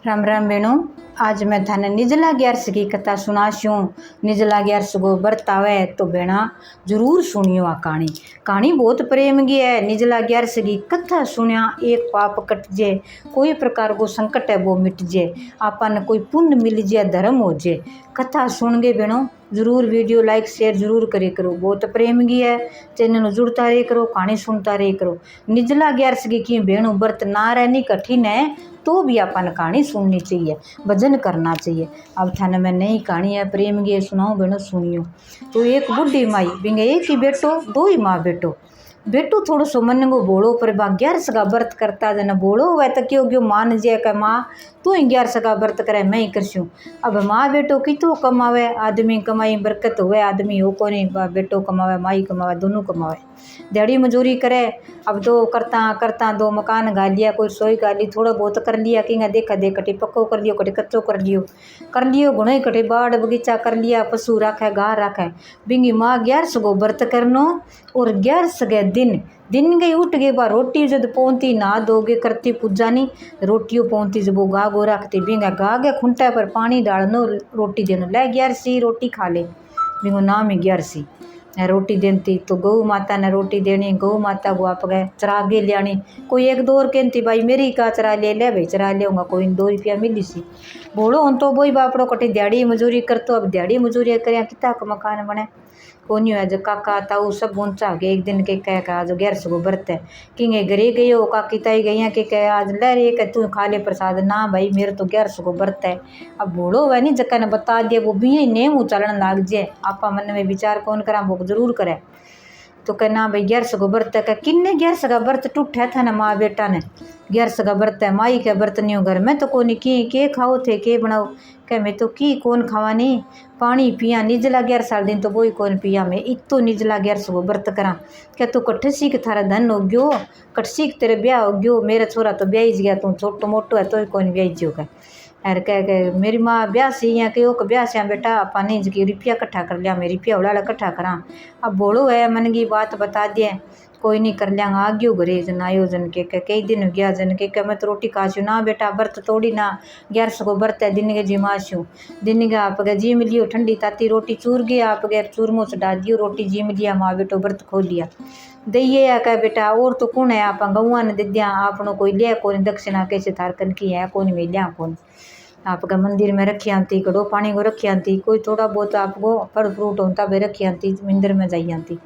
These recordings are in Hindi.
राम राम बेणो। आज मैं थाने निजला ग्यारस की कथा सुनाशूँ। निजला ग्यारस को व्रत आवे तो बेणा जरूर सुनियो। आ कहानी बहुत प्रेम की है। निजला ग्यारस की कथा सुनिया एक पाप कट जे, कोई प्रकार को संकट है वो मिट जे, आपन कोई पुण्य मिल जे, धर्म हो जे। कथा सुन गए बेणो जरूर वीडियो लाइक शेयर जरूर करे करो। बहुत प्रेम की है, चैनल जुड़ता रहे करो, कहानी सुनता रहे करो। निजला ग्यारस की बेणु व्रत ना रहनी कठिन है तो भी अपन कहानी सुननी चाहिए, भजन करना चाहिए। अब थाने में नई कहानी है प्रेम की सुनाऊं बेणो सुनियो। तो एक बुढ़ी माई बिंगे एक ही बेटो, दो ही माँ बेटो। बेटू थोड़ो सो मन को बोलो पर बा 11 का व्रत करता जन बोलो वह तो क्यों क्यों मान जे का माँ तू ही 11 का व्रत करे मैं ही करशूँ। अब माँ बेटो कितो कमावे, आदमी कमाई बरकत हुए, आदमी हो को नहीं बेटो कमावे माई कमावे दोनों कमावे, दिहाड़ी मजूरी करे। अब तो करता करता दो मकान गा लिया, कोई सोई गा ली, थोड़ा बहुत कर लिया कि देखा देख कटे पक्को कर लियो कटे कच्चो कर लियो घुनो ही कटे बाड़ बगीचा कर लिया, पशु राखे गा राखे। बिंगी माँ 11 को व्रत करनो और 11 के दिन गई उठ गए बा रोटी जब पौंती ना दोगे करती पूजा नहीं, रोटियों पौंती जब वो गा गो रखती बिंगा गा गए खुंटा पर पानी डालनो रोटी देनो ले 11 रोटी खा ले, बिंगो नाम ही 11 रोटी देती। तो गौ माता ने रोटी देनी, गौ माता को आप गए चरागे लियानी। कोई एक दो और कहती भाई मेरी का चरा ले भाई चरा लेगा, कोई 2 रुपया मिली सी बोलो हम तो वही बापड़ो कटे दिहाड़ी मजूरी कर। तो अब दिहाड़ी मजूरी कर किता का मकान बने कोनी है। जो काका ताऊ सब ऊंचा गए एक दिन के कह आज 11 को व्रत है कि घरे गई हो काकी ताई गई कि कह आज ले रे कह तू खा ले प्रसाद ना भाई मेरे तो 11 को व्रत है। अब बूढ़ो वह नहीं जक्का ने बता दिया वो भी नेम चलन लाग जाए, आपा मन में विचार कौन करा वो जरूर करे। तो कहना भाई 11 को व्रत है, किन्ने 11 का व्रत टूटा था ना माँ बेटा ने 11 का व्रत है, माई के व्रत नहीं हो घर में तो कोनी की के खाओ थे के बनाओ। कह मैं तो की कौन खावा नहीं पानी पिया निजला 11 दिन तो वही कौन पिया मैं इतो निजला 11 को व्रत करा। क्या तू कट्ठे सीख थारा धन हो गयो, कट सीख तेरे ब्याह हो गयो, मेरा छोरा तो ब्याह गया तू छोटो मोटो है तो कौन ब्याह जियो का। अरे कह मेरी माँ ब्याह सी या कि ब्याह से बेटा आपा नहीं जी रुपया इकट्ठा कर लिया, मैं रुपया उड़ा इकट्ठा करा। अब बोलो है मन की बात बता दिए कोई नहीं कर लिया आ गयो घरे जन आयोजन के कई दिन हो गया जन के मैं तो रोटी खाशू ना बेटा व्रत तोड़ी ना 11 को व्रत है दिन के जी माशू दिन का आप जी मिलियो ठंडी ताती रोटी चूर गया आप गैर चूरमो चढ़ा दियो रोटी जी मिलिया माँ बेटो व्रत खोल लिया दइए या कह बेटा और तो कौन है आप गौआ ने दे दिया आपनो कोई लिया कौन दक्षिणा कैसे थारकन की है कौन में लिया कौन आपका मंदिर में रखी आती कड़ो पानी को रखी आती कोई थोड़ा बहुत आपको फल फ्रूट होता भी रखी आती मंदिर में जाई आती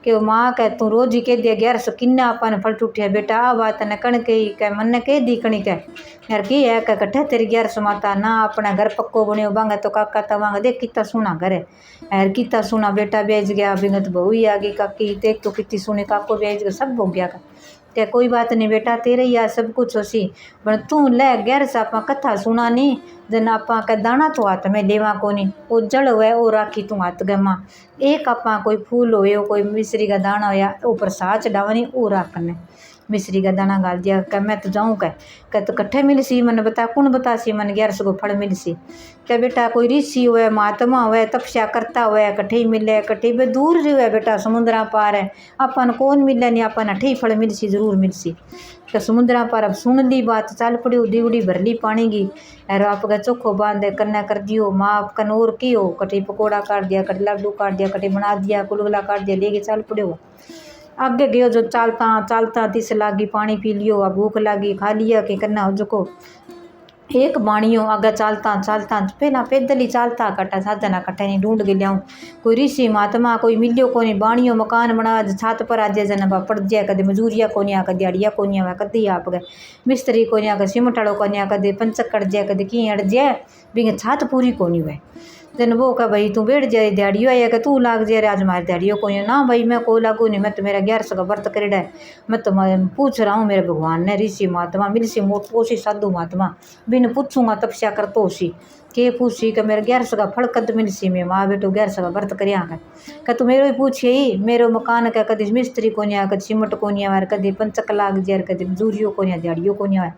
कि माँ कह तू रोज ही कह दिया 11 किन्ना अपन फल टूटिया बेटा आ बात न कण के कह मन ने कह दी कणी कह यार की है कह कट्ठे तेरी 11 माता ना अपना घर पक्को बनियो बांगे तो काका तवांग देख कितना सोना घर है यार कितना सोना बेटा बेच गया बिगत बहू ही आ गई काकी देख तो कितनी सोनी काको बेच गया सब हो गया क्या कोई बात नहीं बेटा तेरे ही आ सब कुछ होसी पर तू ले 11 आपा कथा सुना नहीं जन आपा का दाना तो हाथ में लेवा कोनी वो जड़ हुए वो राखी तू हाथ गमा एक आपा कोई फूल हो कोई मिश्री का दाना होया वो प्रसाद चढ़ावनी वो राखने मिश्री का दाना गाल दिया कह मैं तो जाऊँ कह तो कट्ठे मिल सी मन बता कौन बता सी मन 11 को फल मिल सी क्या बेटा कोई ऋषि हुए महात्मा हुए तपस्या करता हुए कट्ठे ही मिले कट्ठे भी दूर जो है बेटा समुद्रा पार है अपन कौन मिले नहीं अपन अठे ही फल मिल सी जरूर मिल सी तो समुद्रा पार अब सुन ली बात चल पड़ी दीवड़ी भर ली पानी की और आपका चोखो बांध कन्या कर दियो माँ कन और की हो कटे पकौड़ा काट दिया कटे लड्डू काट दिया कटे बना दिया गुलगुला काट दिया लेके चल पड़ो आगे गयो जो चालता चालता तिस लागी पानी पी लियो अब भूख लागी खा लिया कि करना हो जो एक बाणियों आगे चालता चालता पहला पैदल ही चालता कटा साधना कट्ठे नहीं ढूंढ के लियाऊँ कोई ऋषि महात्मा कोई मिलियो को नहीं बाणियों मकान बना छत पर आज जन पड़ जाए कदे मजूरिया को नहीं कदे दिहाड़िया को नहीं कदी आप गए मिस्त्री को नहीं सिमट वालों को नहीं कदे पंचक कट जाए कदे की अड़ जाए बिंगे छत पूरी को नहीं हुए जन वो कह भाई तू बैठ जाए दिहाड़ी आया कि तू लाग जाए आज हमारे दिहाड़ियों को ना भाई मैं को लागू नहीं मैं तो मेरा 11 का व्रत करेड़ा है मैं तो पूछ रहा हूँ मेरे भगवान ने ऋषि महात्मा मिल सी मोटो सी साधु महात्मा बिन पूछूंगा तपस्या कर तो सी के पूछी कि मेरे 11 का फल कद मिल सी मैं माँ बेटो 11 का व्रत करिया कह तू मेरो ही पूछे ही मेरो मकान का कदी मिस्त्री को नहीं कद सिमट को नहीं आवा कदी पंचक लाग जाए कदी मजूरियों को नहीं दिहाड़ियों को नहीं आवा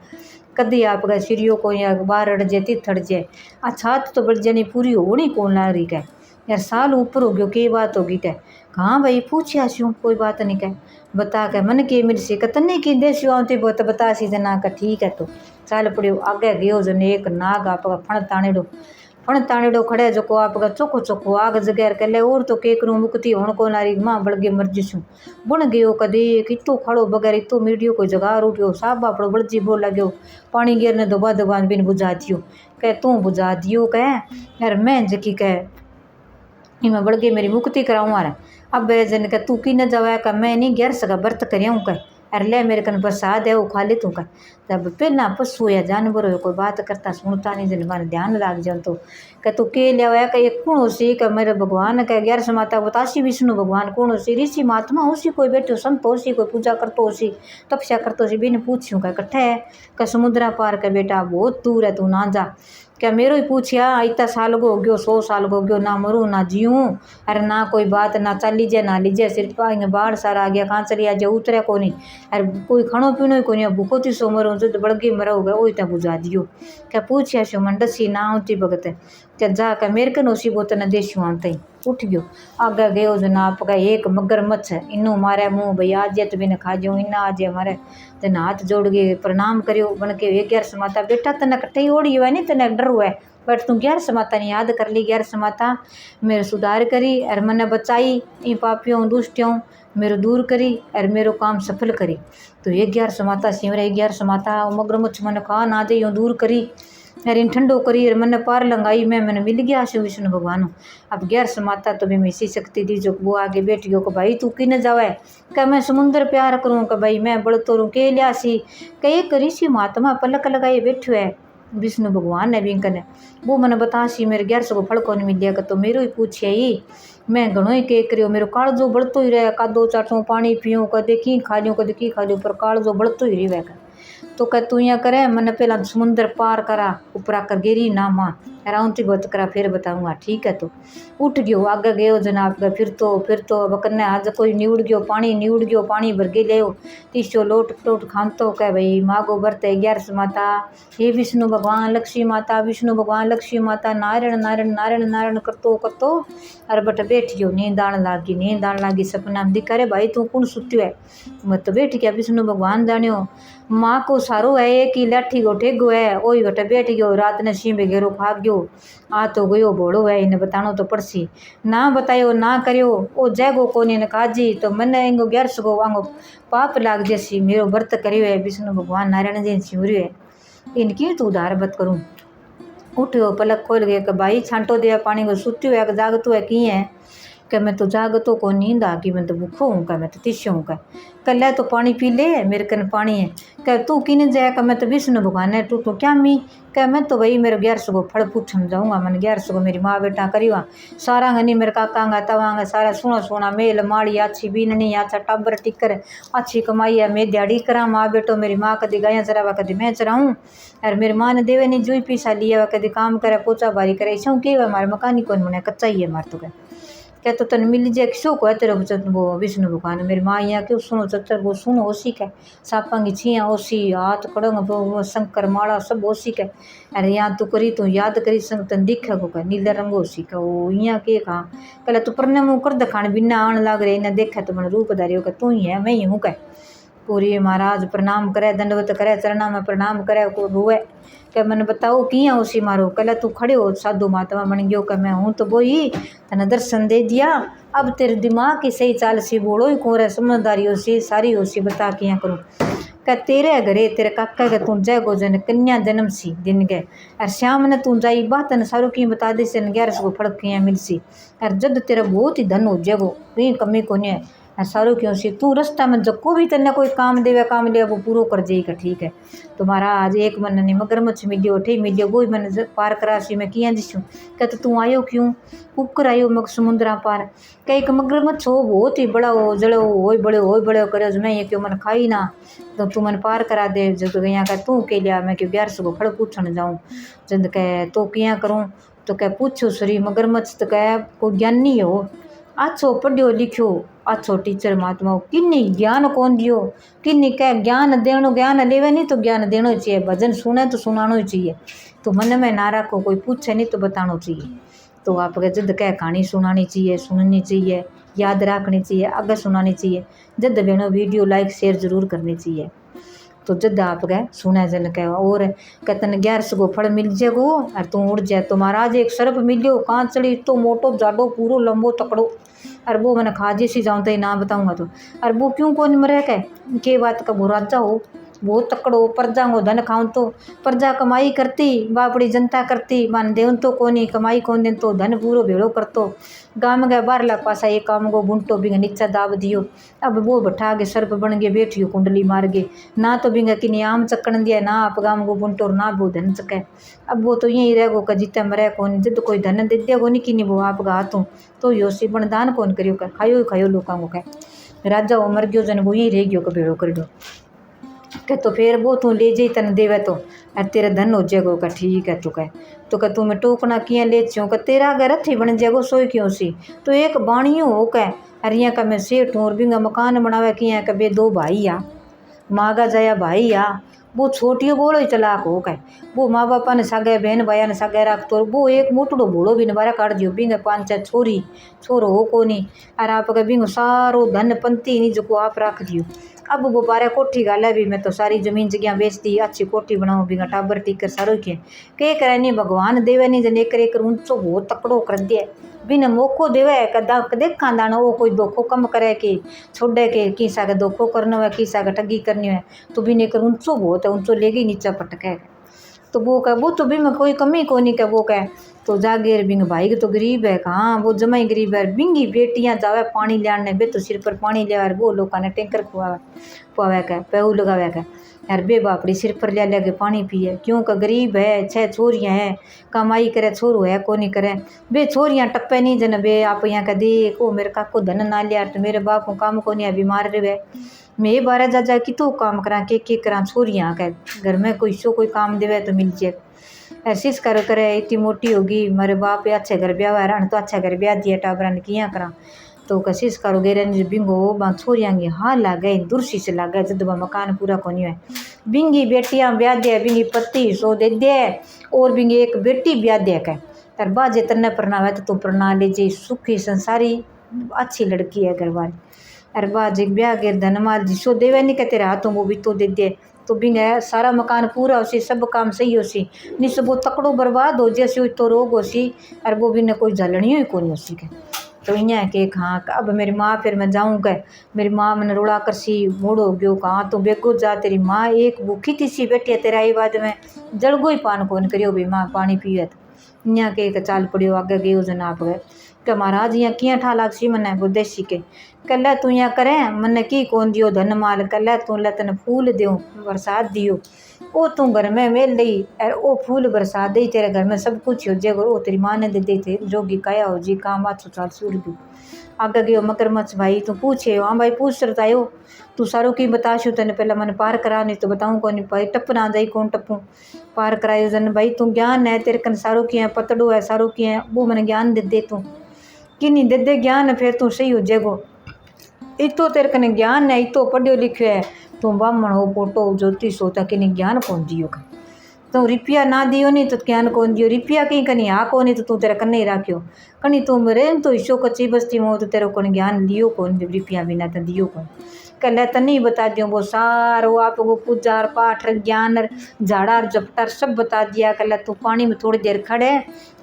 कदी आप गए सीढ़ियों को या बाहर अड़ जाए तिथड़ जाए छत तो बढ़ जानी पूरी होनी कौन ला रही कह यार साल ऊपर हो गयो के बात होगी कह हाँ भाई पूछया छूँ कोई बात नहीं कह बता कह मन के मिल सी कतने की देसी आती बहुत बता सी जना का ठीक है तो चाल पड़ियो। आगे गयो जन एक नाग आपका फण तानेड़ो खड़े जो आपका चोखो चोखो आग जगैर के ले और तो के करूं मुक्ति होण को नारी मां बड़गे मर जिसू बुण गयो कदे कितो खड़ो बगैर इतो मीडियो कोई जगार उठ्यो साहब आपड़ो बड़जी बोल लाग्यो पानी गिर ने दबा दबा बिन बुझा दियो कह तू बुझा दियो कह यार मैं जकी कह इमें बड़गे मेरी मुक्ति कराऊं आर अब जन कह तू की न जावे कह मैं नहीं गैर सका व्रत करियाऊं कह अरे ले मेरे कन प्रसाद है वो खा ले तू का तब पहला पशु या जानवर हो कोई बात करता सुनता नहीं जिन मारे ध्यान लाग जाओ तो कह तू के लिया कह एक कौन सी कह मेरे भगवान कह 11 माता बतासी विष्णु भगवान कौन सी ऋषि महात्मा होसी कोई बैठो संत होसी कोई पूजा करतो होसी तपस्या करतो सी बिन पूछ्यू कह कट्ठे है कह समुद्रा पार कह बेटा बहुत दूर है तू ना जा क्या मेरो ही पूछिया इतना साल को हो गयो 100 साल को हो गयो ना मरूं ना जीऊं अरे ना कोई बात ना चल लीजिए ना लीजिए सिर्फ आएंगे बाढ़ सारा आ गया कहाँ चली आज उतरे को नहीं अरे कोई खानो पीनो ही को नहीं भूखो थी सो मरूं जो बड़गी मरोगे वो इतना बुझा दियो क्या पूछिया सो मन डसी ना होती भगत क्या जा कर मेरे कन उसी बोतल न देशू आते उठ गयो आगे गयो जो ना आपका एक मगरमच्छ है इनू मारे मुँह भाई आज तो बिन खा जाऊँ इन्ना आज हमारे जना हाथ जोड़ गए प्रणाम करियो बन के 11 माता बेटा तने कट्ठे ओढ़ी हुआ नहीं तने डर हुआ है बट तू 11 माता ने याद कर ली 11 माता मेरे सुधार करी और मैंने बचाई इन पापियों दुष्टियों मेरो दूर करी और मेरो काम सफल करी तो 11 माता सिमरा 11 माता मगरमच्छ मन खा ना दे दूर करी अरे इन ठंडो करी और मैंने पार लंगाई मैंने मिल गया शिव विष्णु भगवान अब 11 माता तो भी मिसी शक्ति दी जो वो आगे बैठ गयो को भाई तू कि न जावे क्या मैं समुद्र प्यार करूँ कि भाई मैं बड़तो रू के लिया सी कई करी सी महात्मा पलक लगाए बैठो है विष्णु भगवान ने भी कने वो मैंने बता सी मेरे 11 को फल को नहीं मिलिया तो मेरो ही पूछे ही मैं घणो ही के करियो मेरो कालजो बढ़तो ही रहे कादो चाटू पानी पीऊँ कदे की खा लियो कदे की खा लियो पर कालजो बढ़तो ही रहे तो कह तू यहाँ करे मैंने पहला समुद्र पार करा ऊपर आकर गिरी ना माँ राउंटी बहुत करा फिर बताऊंगा ठीक है तो उठ गयो आगे गयो जनाब का फिर तो अब कन्ने आज कोई निउड़ गयो पानी भर के ले तीसो लोट खान तो कह भाई मागो बरते 11 माता हे विष्णु भगवान लक्ष्मी माता विष्णु भगवान लक्ष्मी माता नारायण नारायण नारायण नारायण करतो अरे बट बैठ गयो नींद आने लागी सपना में दिखा रे भाई तू कौन सुत्यो है मत बैठ गया विष्णु भगवान जानियो माँ को सारो है एक ही लाठी को ठेगो है ओही बटे बैठ गयो रात ने सींबे घेरो भाग गयो आ तो गयो भोड़ो है इन्हें बतानो तो पड़सी ना बतायो ना करियो ओ जैगो कोनी ने काजी तो मने इंगो 11 को वांगो पाप लाग जैसी मेरो व्रत करियो है विष्णु भगवान नारायण जी छिवरियो है इनकी तो उधार बत करूँ उठो पलक खोल गए कि भाई छांटो दिया पानी को सुत्यो है जागतो है की है कि मैं तो जागतो को नींद आ गई मैं तो भूखो हूँ का मैं तो तिस्यो हूँ का कल तो पानी पी ले मेरे कन पानी है कह तू किने जाए का मैं तो विष्णु भगवान है तू तो क्या मी कह मैं तो भाई मेरे 11 को फल पूछन जाऊँगा मैंने 11 को मेरी माँ बेटा करीवा सारा गनी मेरे काकांगा तवांगा सारा सोना मेल माड़ी अच्छी बीननी अच्छा टब्बर टिकर अच्छी कमाई है मैं दिहाड़ी करा माँ बेटो मेरी माँ कभी गाया चरावा कभी मैं चराऊँ और मेरी माँ ने देवे नहीं जुई पीसा लिया कभी काम करे पोचा बारी करे ऐसा के हमारे मकानी कौन मने कच्चा ही है मार तो क्या तो तन मिल जाए किसो को है तेरे वो विष्णु भगवान मेरी माँ यहाँ क्यों सुनो चतर वो सुनो ओसी के सापांगी छियाँ ओसी हाथ खड़ंग शंकर माला सब ओसी के अरे यहाँ तू करी तू याद करी संग तन दिखे को कह नीला रंग ओसी का वो यहाँ के कहाँ कल तू परने मुँह कर दखान बिना आन लाग रहे इन्हें देखे तो मन रूपधारी हो तू ही है मैं ही हूँ कह पूरी महाराज प्रणाम करे दंडवत करे चरणा में प्रणाम करे को रोए क्या मैंने बताओ किया उसी मारो कल तू खड़े हो साधु महात्मा बन गयो कि मैं हूँ तो बोई तने दर्शन दे दिया अब तेरे दिमाग की सही चाल सी बोलो ही कौन समझदारी हो सी सारी हो सी बता किया करूँ क्या तेरे घरे तेरे काका के तू जय गोजन कन्या जन्म सी दिन के और श्याम ने तू जाई बात न सारू की बता दे से 11 को फड़क किया मिल सी और जब तेरा बहुत ही धन हो जगो कहीं कमी को नहीं है सारू क्यों सी तू रास्ता में जको भी तन्ने कोई काम देवे काम ले वो पूरो कर जाएगा ठीक है तुम्हारा आज एक मन ने मगरमच्छ मिलियो ठे मिलियो वो मन पार करा सी मैं किया दिशू क्या तो तू आयो क्यों ऊपर आयो मग समुद्रा पार कई एक मगरमच्छ हो बहुत ही बड़ा हो जड़ो हो बड़े करे मैं ये क्यों मन खाई ना तो तू मन पार करा दे जब तो यहाँ का तू के लिया मैं क्यों 11 को फड़ पूछने जाऊँ जब कह तो किया करूँ तो कह पूछो सरी मगरमच्छ तो कह कोई ज्ञानी हो अच्छो पढ़ियो लिखियो अच्छो टीचर महात्मा किन्नी ज्ञान कौन दियो किन्नी कह ज्ञान देनो ज्ञान लेवे नहीं तो ज्ञान देना ही चाहिए भजन सुने तो सुनाना ही चाहिए तो मन में ना रखो कोई पूछे नहीं तो बताना चाहिए तो आप जद कह कहानी सुनानी चाहिए सुननी चाहिए याद रखनी चाहिए आगे सुनानी चाहिए जद बेनो वीडियो लाइक शेयर जरूर करनी चाहिए तो जद आप गए सुने जन कह और कह तन 1100 गो फल मिल जेगो और तू उड़ जाए। तो महाराज एक सर्प मिलियो कांचड़ी तो मोटो जाडो पूरो लंबो तकड़ो और वो मैंने खा जैसी जाऊँ तो ना बताऊंगा तो। और वो क्यों कौन मरे के बात का वो राजा हो बहुत तकड़ो प्रजा को धन खाऊं तो प्रजा कमाई करती बापड़ी जनता करती मान देवन तो कोनी कमाई कौन दिन तो धन पूरो भेड़ो करतो गाम गए 12 लाख पासा एक काम को बुंटो बिंग नीचा दाब दियो। अब वो बैठा के सर्प बन गए बैठियो कुंडली मार गए ना तो बिंग कि आम चक्कन दिया ना आप गाम को बुंटो ना वो धन चके। अब वो तो यही रह गो का जीते मरे कौन जिद कोई धन दे दिया नहीं कि वो आप हाथों तो यो सी बन दान कौन करियो कर खायो खायो लोगों को कह राजा वो मर गयो जन वो ही रह गयो का भेड़ो कर दो कह तो फिर वो तू ले जाई तन देवे तो तेरा धन हो जाएगो का ठीक है तो कह तू मैं टोकना किया ले चो का तेरा अगर रथी बन जाएगो सोई क्यों सी तो एक बाणियों हो कह अरिया का मैं सेठ हूँ और बिंगा मकान बनावे किया का बे 2 भाई आ मागा जाया भाई आ वो छोटियो बोलो ही चलाक हो कह वो माँ बापा ने सागे बहन भाई ने सागे रख तो वो एक मोटड़ो बोलो भी नबारा काट दियो बिंग 5 छोरी छोरो हो को नहीं और आप बिंग सारो धन पंती नहीं जो आप रख दियो। अब वो बारे कोठी गाला भी मैं तो सारी जमीन जगह बेच दी अच्छी कोठी बनाऊँ बिंगा टाबर टीकर सारो के करे नहीं भगवान देवे नहीं जन एक ऊंचो बहुत तकड़ो कर दिया बिन मौको देवे कदा देखा दाना वो कोई दोखो कम करे कि छोड़े के किसा का दोखो करना है किसा का ठगी करनी है तो बिन एक ऊंचो बहुत है ऊंचो लेगी नीचा पटके तो वो कह वो तो भी मैं कोई कमी को नहीं कह वो कह तो जागेर बिंग भाई तो गरीब है कहाँ वो जमाई गरीब है बिंगी बेटियां जावे पानी लियाने बे तो सिर पर पानी लिया वो लोग ने टैंकर खुआवे पुआवे कह पेऊ लगावे कह यार बे बापड़ी सिर पर लिया के पानी पिए क्यों का गरीब है 6 छोरियाँ हैं कमाई करे छोरो है को नहीं करे बे छोरियाँ टप्पे नहीं जन बे आप यहाँ का देख ओ मेरे काको धन ना लिया तो मेरे बाप को काम को नहीं है बीमार रहे मैं 12 जा कि तो काम करा के करा छोरियाँ का घर में कोई सो कोई काम देवे तो मिल जाए ऐसी करे इतनी मोटी होगी मेरे बाप अच्छे घर ब्याह है तो अच्छा घर ब्याह दिया टाबरा ने किया करा तो कशिश करो गेरे बिंगो बा छोरियाँ की हाँ ला गए दुर्सी से ला गए जब मकान पूरा को नहीं है बिंगी बेटियाँ ब्याह दिया बिंगी पति सो दे दे और बिंगी एक बेटी ब्याह दिया कह तर बाजे तन्ने प्रणाव है तो तू प्रणाम ले जी सुखी संसारी अच्छी लड़की है घर वाली अरे बाजे ब्याह गिर धनमाल जी सो देवे नहीं कह तेरे हाथों वो भी तो दे दे तो बिंग सारा मकान पूरा हो सी सब काम सही हो सी नहीं सब वो तकड़ो बर्बाद हो जैसे तो रोग हो सी और वो भी न कोई जलनी ही कौन हो सी के तो इं के हाँ अब मेरी माँ फिर मैं जाऊँ कह मेरी माँ मैंने रोड़ा कर सी मूड हो गयो कहाँ तो बेगो जा तेरी माँ एक भूखी थी सी बैठी है तेरा ही बाद में जलगो ही पान कौन करियो भी माँ पानी पिए तो इं के चाल पड़ियो आगे गयो जन आप गए कि महाराज यहाँ किया ठा लाग सी मैंने वो देसी के कल तू यहाँ करें मन की कौन दियो धन माल कल तू तन फूल दियो बरसात दियो ओ तू घर में मेल ली और ओ फूल बरसात दे तेरे घर में सब कुछ हो जाएगा ओ तेरी माँ ने दे दी थे जोगी काया हो जी काम अच्छो चाल सूर गयो आगे गयो मगरमच्छ भाई तू पूछे हाँ भाई पूछ रतायो तू सारो की बताशो तेने पहला मन पार करा नहीं तो बताऊँ कौन भाई टप ना जाई कौन टप्पू पार करायो जन भाई तू ज्ञान है तेरे कन सारो की है पतड़ो है सारो की है वो मैंने ज्ञान दे दे तू कि नहीं दे दे ज्ञान फिर तू सही हो जाएगो इतो तेरे कने ज्ञान है इतो पढ़ियो लिखियो है तू ब्राह्मण हो पोटो ज्योतिष हो तो किन्हीं ज्ञान कौन दियो का तो रुपया ना दियो नहीं तो ज्ञान कौन दियो रुपया कहीं कहीं आ को नहीं तो तू तेरा कन्ने ही राख्यो कहीं तू मेरे तो इशो कच्ची बस्ती में हो तो तेरे को ज्ञान लियो कौन रुपया बिना तो दियो कौन कल तनी बता दियो वो सारो आप वो पूजा पाठ ज्ञान झाड़ा झपटा सब बता दिया कल तू पानी में थोड़ी देर खड़े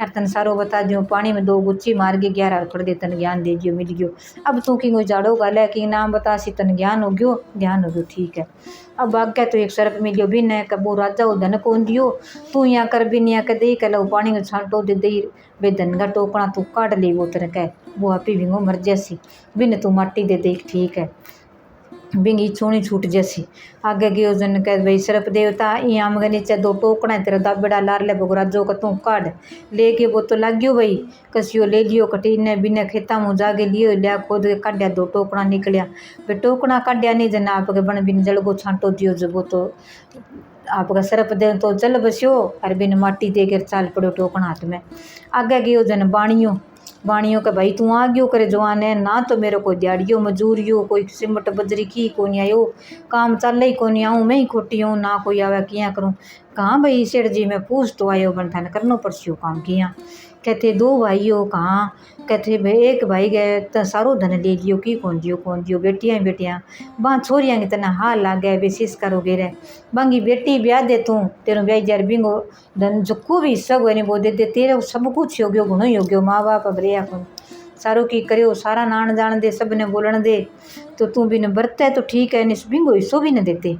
और तन सारो बता दियो पानी में 2 गुच्ची मार के 11 थोड़ी देर तन ज्ञान दे दियो मिल गयो। अब तू कि झाड़ो गाले कि नाम बता सी तन ज्ञान हो गयो ठीक है। अब आगे तो एक सर्प मिलियो बिन है कबो राजा वो धन कौन दियो तू यहाँ कर बिन यहाँ के दे कल पानी में छांटो दे दे बे धन का टोकना तू काट ले वो तरह कह वो आपी भिंगो मर जैसी बिन तू माटी दे दे ठीक है बिंगी छोनी छूट जैसी आगे गयो जन कह भाई सर्प देवता यहाँ मगर नीचे 2 टोकना तेरा दाबेड़ा लार ले बगराजो का तू काट लेके वो तो लग गयो भाई कसियो ले लियो कटीने बिना खेता मुँह जागे लियो लिया खोद के काटिया 2 टोकना निकलिया वे टोकना काटिया नहीं जन आपके बन बिन जलगो छांटो दियो जब वो तो आपका सर्प दे तो जल बसियो और बिन माटी दे कर चाल पड़ो टोकना हाथ में आगे गयो जन बाणियों का भाई तू आ गयो करे जवान है ना तो मेरे को दिहाड़ियो मजूरियो कोई सिमट बजरी की को नहीं आयो काम चल ही को नहीं आऊँ मैं ही खोटी हूँ ना कोई आवे किया करूँ कहाँ भाई सेठ जी मैं पूछ तो आयो बन थाने करनो पड़स्यो काम किया। कहते दो भाई हो कहाँ। कहते भाई एक भाई गए तो सारो धन ले लियो की कौन दियो बेटियाँ ही बेटियाँ बा छोरियाँ की तना हाल लाग गए बेसिस करोगे रे बांगी बेटी ब्याह दे तू तेरो ब्याह जार बिंगो धन जो भी हिस्सा गो नहीं वो दे दे तेरे सब कुछ हो गयो गुणो ही हो गयो माँ बाप बरिया कौन सारो की करियो सारा नान जान दे सब ने बोलन दे तो तू भी न बरते तो ठीक है निस बिंगो हिस्सो भी न देते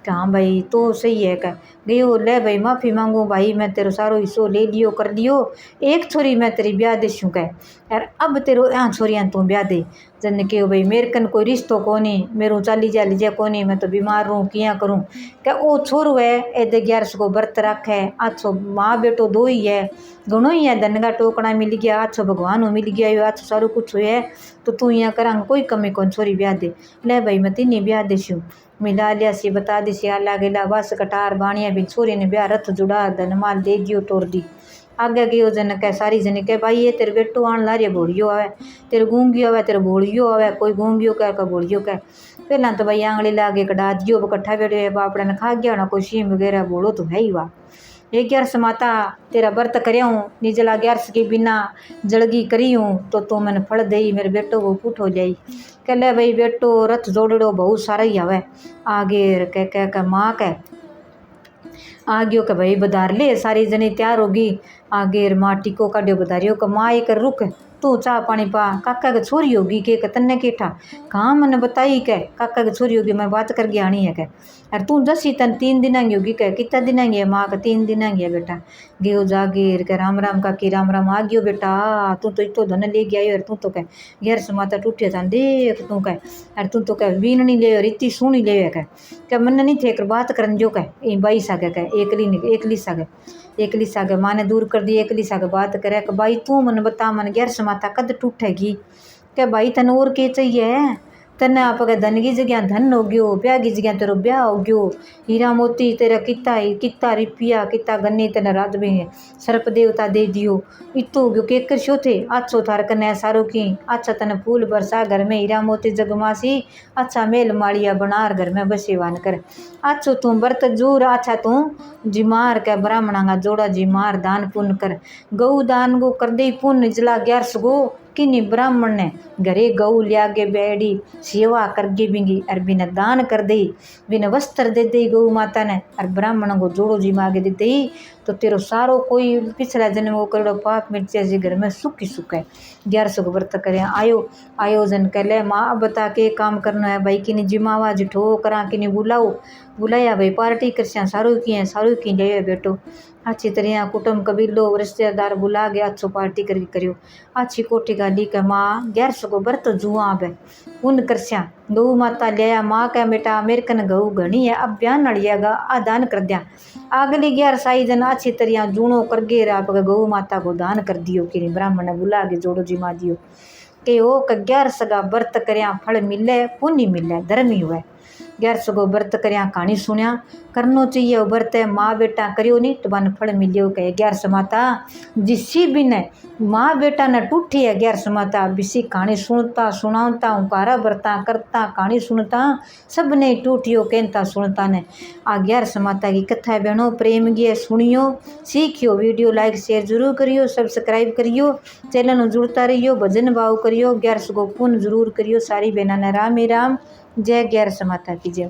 हाँ भाई तो सही है कह गयो ले भाई माफ़ी मांगू भाई मैं तेरो सारो हिस्सो ले लियो कर लियो एक छोरी मैं तेरी ब्याह देशूँ कह यार अब तेरो यहाँ छोरियाँ तू ब्याह दे जन के भाई मेरे कन कोई रिश्तो कोनी मेरू चाली जा लीजिए कोनी मैं तो बीमार रहूँ किया करूँ क्या ओ छोरू है ए 11 को व्रत रखे आछो माँ बेटो दो ही है घणो ही है धन का टोकना मिल गया आछो भगवान मिल गया यो आछो सारो कुछ है तो तू यहाँ करांग कोई कमी कौन छोरी ब्याह दे ले भाई मैं तीन ब्याह देशूँ मिला लिया सी बता दी सी आला गेला बस कटार बाणिया भी छोरी ने ब्याह रथ जुड़ा धन माल दे दियो तोड़ दी आगे गयो जन कह सारी जन कह भाई ये तेरे बेटो आन ला रही बोलियो आवे तेरे गूंगियो आवे तेरे बोलियो आवे कोई गूंगियो कह का बोलियो कह पहला तो भाई आंगली लागे कटा दियो कट्ठा बैठे बापड़ा ने खा गया ना कोई शीम वगैरह बोलो तो है ही वाह ये 11 माता तेरा व्रत करऊँ निजला 11 के बिना जलगी करीऊँ तो तू मैंने फल दई मेरे बेटो को पुठो लाई कह ले भाई बेटो रथ जोड़ो बहुत सारा ही आवे आगे कह माँ कह आ गयो कि भाई बधार ले सारी जनी तैयार होगी आगे माटी को काढ़ियो बधारियो कि माँ एक रुक तू चाह पानी पा काका की छोरी होगी के तन्ने केठा कहाँ मैंने बताई कह काका की छोरी होगी मैं बात करके आनी है कह अरे तू दसी तन 3 दिन की होगी कह कितना दिन की है माँ का 3 दिन की है बेटा गेो जागीर कह राम राम काकी राम राम आ गयो बेटा तू तो इतो धन ले गया यार तू तो कह 11 माता टूटे था देख तू कह अरे तू तो कह बीननी ले इतनी सोहनी ले कह मन नहीं थे बात करन जो कह बाई सागे कह एकली सागे माँ ने दूर कर दी एकली सागे बात करे कि भाई तू मन बता मन 11 माता कद टूटेगी क्या भाई तन और के चाहिए तने आप धन की जगह धन हो गयो ब्याह की जगह तेरो ब्याह हो गयो हीरा मोती तेरा किता रिपिया किता गन्ने तेने रात में सर्प देवता दे दियो इतो हो गयो केकर शो थे अच्छो थार कने सारो की अच्छा तने फूल बरसा घर में हीरा मोती जगमासी अच्छा मेल माड़िया बनार घर में बसेवान कर अच्छो तू व्रत जोर अच्छा तू जिमार के ब्राह्मणा का जोड़ा जिमार दान पुण्य कर गऊ दान गो कर दे पुण्य जला 11 गो किन्नी ब्राह्मण ने घरे गऊ लिया के बैठी सेवा करके बिंगी और बिना दान कर दे बिना वस्त्र दे दे गऊ माता ने और ब्राह्मण को जोड़ो जी मांगे दे दे तो तेरो सारो कोई पिछला जन्म वो करो पाप मिट जाए घर में सुख ही सुख है 11 को व्रत करे आयोजन कर ले माँ बता के काम करना है भाई किन्नी जिमावा जिठो करा किन्नी बुलाया भाई पार्टी कर सारू की ले बेटो अच्छी तरह कुटुंब कबीलो रिश्तेदार बुला गया अच्छो पार्टी करके करियो अच्छी कोठी गाली के माँ 11 को व्रत जुआ बे उन करस्या गऊ माता लिया माँ कह बेटा मेरे कन गऊ घनी है अब बयान नड़ियागा आ दान कर दिया अगली 11 साई जन अच्छी तरह जूणो कर गे आप गऊ माता को दान कर दियो कि ब्राह्मण ने बुला के जोड़ो जिमा दियो के ओ 11 का व्रत करया फल मिले पुण्य मिले धर्म ही हुए 11 को व्रत करया कहानी सुनिया करनो चाहिए व्रत माँ बेटा करियो नहीं तो बन फल मिलियो कहे 11 माता जिसी भी ने माँ बेटा ने टूटी है 11 माता बिसी कहानी सुनता सुनाता उकारा बरता करता कहानी सुनता सब ने टूटियो कहता सुनता ने आ 11 माता की कथा बहनों प्रेम की सुनियो सीखियो वीडियो लाइक शेयर जरूर करियो सब्सक्राइब करियो चैनल जुड़ता रहियो भजन भाव करियो 11 को पुण्य जरूर करियो सारी बहना ने राम ही राम जय 11 माता की जय।